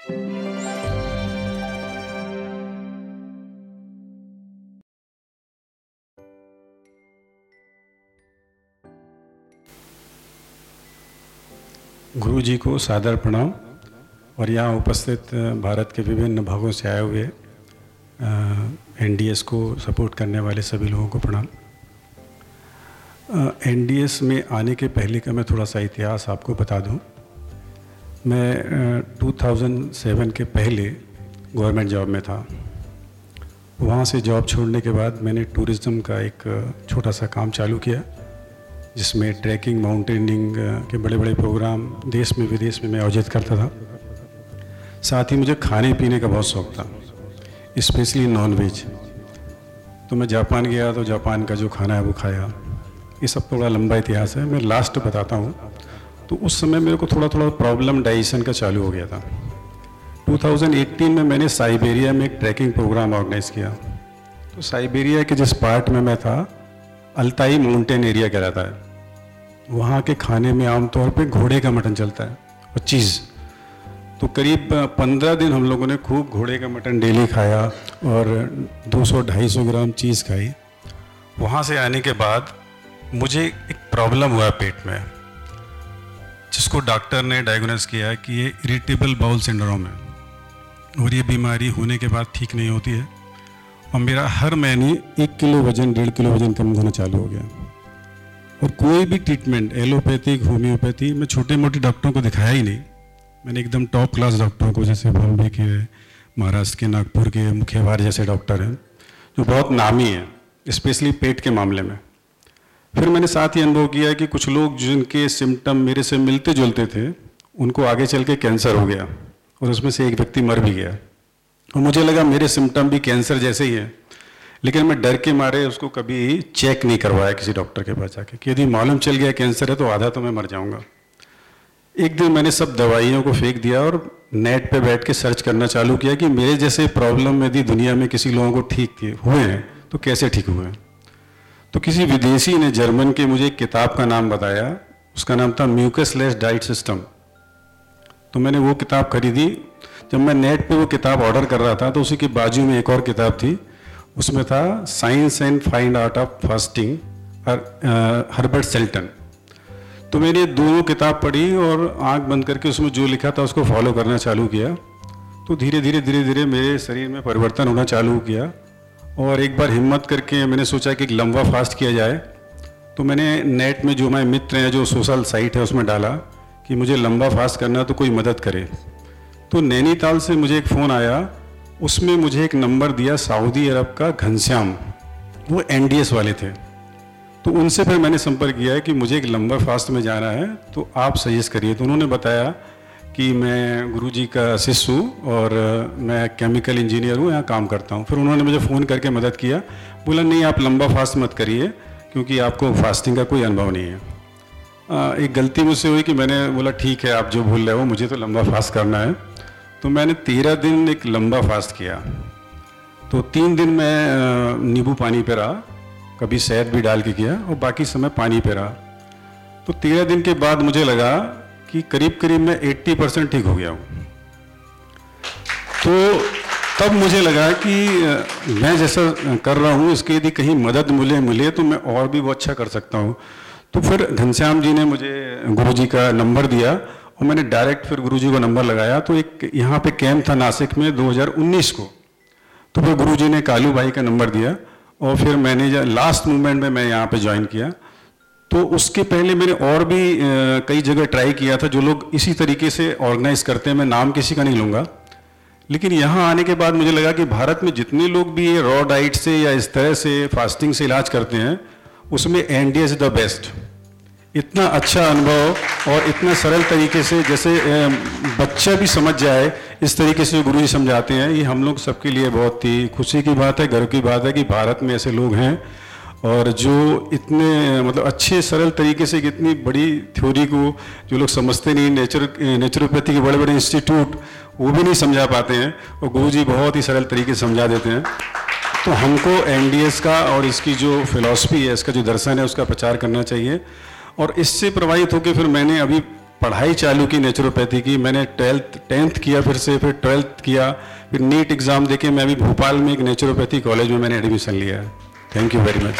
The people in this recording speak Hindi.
गुरु जी को सादर प्रणाम और यहाँ उपस्थित भारत के विभिन्न भागों से आए हुए एनडीएस को सपोर्ट करने वाले सभी लोगों को प्रणाम। एनडीएस में आने के पहले का मैं थोड़ा सा इतिहास आपको बता दूं। मैं 2007 के पहले गवर्नमेंट जॉब में था। वहाँ से जॉब छोड़ने के बाद मैंने टूरिज़्म का एक छोटा सा काम चालू किया, जिसमें ट्रैकिंग, माउंटेनिंग के बड़े बड़े प्रोग्राम देश में विदेश में मैं आयोजित करता था। साथ ही मुझे खाने पीने का बहुत शौक़ था, स्पेशली नॉन वेज। तो मैं जापान गया तो जापान का जो खाना है वो खाया। ये सब थोड़ा लंबा इतिहास है, मैं लास्ट बताता हूँ। तो उस समय मेरे को थोड़ा थोड़ा प्रॉब्लम डाइजेशन का चालू हो गया था। 2018 में मैंने साइबेरिया में एक ट्रैकिंग प्रोग्राम ऑर्गेनाइज़ किया। तो साइबेरिया के जिस पार्ट में मैं था, अल्ताई माउंटेन एरिया कहलाता है। वहाँ के खाने में आमतौर पे घोड़े का मटन चलता है और चीज़। तो करीब 15 दिन हम लोगों ने खूब घोड़े का मटन डेली खाया और 200-250 ग्राम चीज़ खाई। वहाँ से आने के बाद मुझे एक प्रॉब्लम हुआ पेट में, जिसको डॉक्टर ने डायग्नोस किया कि ये इरिटेबल बाउल सिंड्रोम है और ये बीमारी होने के बाद ठीक नहीं होती है। और मेरा हर महीने 1 किलो वजन, 1.5 किलो वजन कम होना चालू हो गया। और कोई भी ट्रीटमेंट, एलोपैथिक, होम्योपैथी, मैं छोटे मोटे डॉक्टरों को दिखाया ही नहीं। मैंने एकदम टॉप क्लास डॉक्टरों को, जैसे बॉम्बे के, महाराष्ट्र के, नागपुर के मुखेवार जैसे डॉक्टर हैं जो बहुत नामी हैं, स्पेशली पेट के मामले में। फिर मैंने साथ ही अनुभव किया कि कुछ लोग जिनके सिम्टम मेरे से मिलते जुलते थे, उनको आगे चल के कैंसर हो गया और उसमें से एक व्यक्ति मर भी गया। और मुझे लगा मेरे सिम्टम भी कैंसर जैसे ही हैं, लेकिन मैं डर के मारे उसको कभी चेक नहीं करवाया किसी डॉक्टर के पास जाके कि यदि मालूम चल गया कैंसर है तो आधा तो मैं मर जाऊंगा। एक दिन मैंने सब दवाइयों को फेंक दिया और नेट पे बैठ के सर्च करना चालू किया कि मेरे जैसे प्रॉब्लम यदि दुनिया में किसी लोगों को ठीक हुए हैं तो कैसे ठीक हुए हैं। तो किसी विदेशी ने, जर्मन के, मुझे एक किताब का नाम बताया। उसका नाम था म्यूकस लेस डाइट सिस्टम। तो मैंने वो किताब खरीदी। जब मैं नेट पे वो किताब ऑर्डर कर रहा था तो उसी के बाजू में एक और किताब थी, उसमें था science and find art of fasting, Herbert Selton. तो मैंने दोनों किताब पढ़ी और आंख बंद करके उसमें जो लिखा था उसको फॉलो करना चालू किया। तो धीरे धीरे मेरे शरीर में परिवर्तन होना चालू किया। और एक बार हिम्मत करके मैंने सोचा कि एक लंबा फास्ट किया जाए। तो मैंने नेट में जो हमारे मित्र हैं, जो सोशल साइट है, उसमें डाला कि मुझे लंबा फास्ट करना तो कोई मदद करे। तो नैनीताल से मुझे एक फ़ोन आया। उसमें मुझे एक नंबर दिया सऊदी अरब का घनश्याम, वो एनडीएस वाले थे। तो उनसे फिर मैंने संपर्क किया है कि मुझे एक लंबा फास्ट में जाना है, तो आप सजेस्ट करिए। तो उन्होंने बताया कि मैं गुरुजी का शिष्य हूँ और मैं केमिकल इंजीनियर हूँ, यहाँ काम करता हूँ। फिर उन्होंने मुझे फ़ोन करके मदद किया, बोला नहीं आप लंबा फास्ट मत करिए क्योंकि आपको फास्टिंग का कोई अनुभव नहीं है। एक गलती मुझसे हुई कि मैंने बोला ठीक है आप जो बोल रहे हो, मुझे तो लंबा फास्ट करना है। तो मैंने 13 दिन एक लंबा फास्ट किया। तो 3 दिन मैं नींबू पानी पे रहा, कभी शहद भी डाल के किया, और बाकी समय पानी पे रहा। तो 13 दिन के बाद मुझे लगा कि करीब करीब मैं 80% ठीक हो गया हूँ। तो तब मुझे लगा कि मैं जैसा कर रहा हूँ इसकी यदि कहीं मदद मिले तो मैं और भी वो अच्छा कर सकता हूँ। तो फिर घनश्याम जी ने मुझे गुरुजी का नंबर दिया और मैंने डायरेक्ट फिर गुरुजी को नंबर लगाया। तो एक यहाँ पे कैंप था नासिक में 2019 को। तो फिर गुरुजी ने कालू भाई का नंबर दिया और फिर मैंने लास्ट मोमेंट में मैं यहाँ पे ज्वाइन किया। तो उसके पहले मैंने और भी कई जगह ट्राई किया था जो लोग इसी तरीके से ऑर्गेनाइज करते हैं। मैं नाम किसी का नहीं लूँगा, लेकिन यहाँ आने के बाद मुझे लगा कि भारत में जितने लोग भी ये रॉ डाइट से या इस तरह से फास्टिंग से इलाज करते हैं, उसमें एनडीएस इज द बेस्ट। इतना अच्छा अनुभव और इतना सरल तरीके से, जैसे बच्चा भी समझ जाए इस तरीके से गुरुजी समझाते हैं, ये हम लोग सबके लिए बहुत ही खुशी की बात है, गर्व की बात है कि भारत में ऐसे लोग हैं और जो इतने मतलब अच्छे सरल तरीके से इतनी बड़ी थ्योरी को जो लोग समझते नहीं, नेचुरोपैथी के बड़े बड़े इंस्टीट्यूट वो भी नहीं समझा पाते हैं, और गुरुजी बहुत ही सरल तरीके से समझा देते हैं। तो हमको एनडीएस का और इसकी जो फिलॉसफी है, इसका जो दर्शन है, उसका प्रचार करना चाहिए। और इससे प्रभावित होकर फिर मैंने अभी पढ़ाई चालू की नेचुरोपैथी की। मैंने 10th किया, फिर 12th किया, फिर नीट एग्ज़ाम देके मैं अभी भोपाल में एक नेचुरोपैथी कॉलेज में मैंने एडमिशन लिया है। Thank you very much.